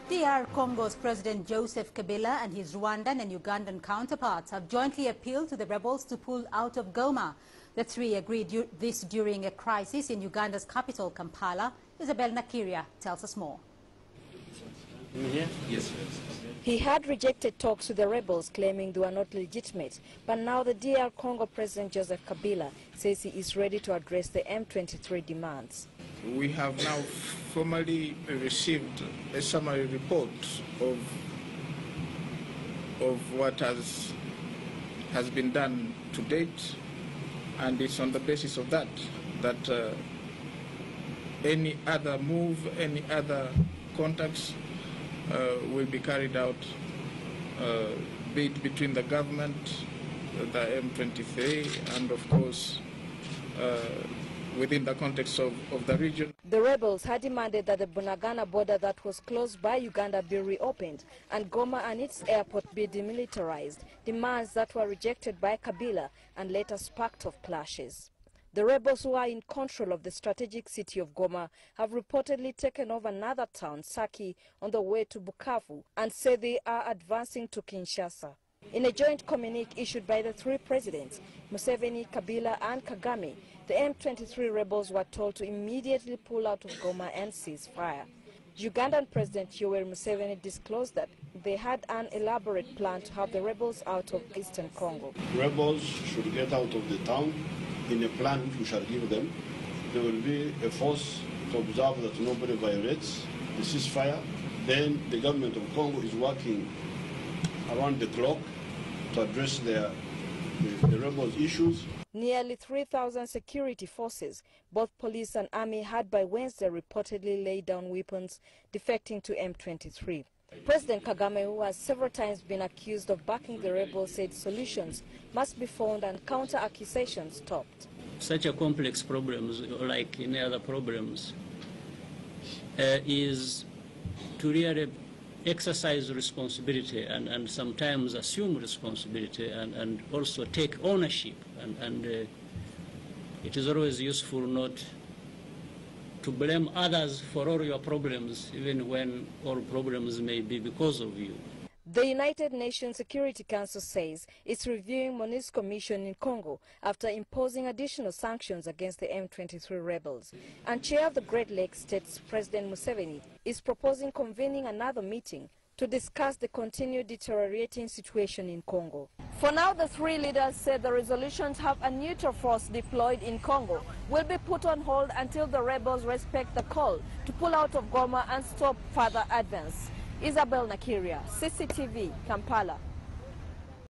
DR Congo's President Joseph Kabila and his Rwandan and Ugandan counterparts have jointly appealed to the rebels to pull out of Goma. The three agreed this during a crisis in Uganda's capital, Kampala. Isabel Nakiria tells us more. Yes. He had rejected talks with the rebels, claiming they were not legitimate. But now the DR Congo President Joseph Kabila says he is ready to address the M23 demands. We have now formally received a summary report of what has been done to date, and it's on the basis of that any other move, any other contacts will be carried out, be it between the government, the M23, and of course within the context of the region. The rebels had demanded that the Bunagana border that was closed by Uganda be reopened and Goma and its airport be demilitarized, demands that were rejected by Kabila and later sparked off clashes. The rebels, who are in control of the strategic city of Goma, have reportedly taken over another town, Saki, on the way to Bukavu, and say they are advancing to Kinshasa. In a joint communique issued by the three presidents, Museveni, Kabila and Kagame, the M23 rebels were told to immediately pull out of Goma and cease fire. Ugandan President Yoweri Museveni disclosed that they had an elaborate plan to have the rebels out of eastern Congo. Rebels should get out of the town in a plan which we shall give them. There will be a force to observe that nobody violates the ceasefire. Then the government of Congo is working around the clock to address the rebels' issues. Nearly 3,000 security forces, both police and army, had by Wednesday reportedly laid down weapons, defecting to M23. President Kagame, who has several times been accused of backing the rebels, said solutions must be found and counter-accusations stopped. Such a complex problem, like any other problems, is to really exercise responsibility and sometimes assume responsibility and also take ownership. And it is always useful not to blame others for all your problems, even when all problems may be because of you. The United Nations Security Council says it's reviewing MONUSCO mission in Congo after imposing additional sanctions against the M23 rebels. And chair of the Great Lakes States, President Museveni, is proposing convening another meeting to discuss the continued deteriorating situation in Congo. For now, the three leaders said the resolutions have a neutral force deployed in Congo will be put on hold until the rebels respect the call to pull out of Goma and stop further advance. Isabel Nakiria, CCTV, Kampala.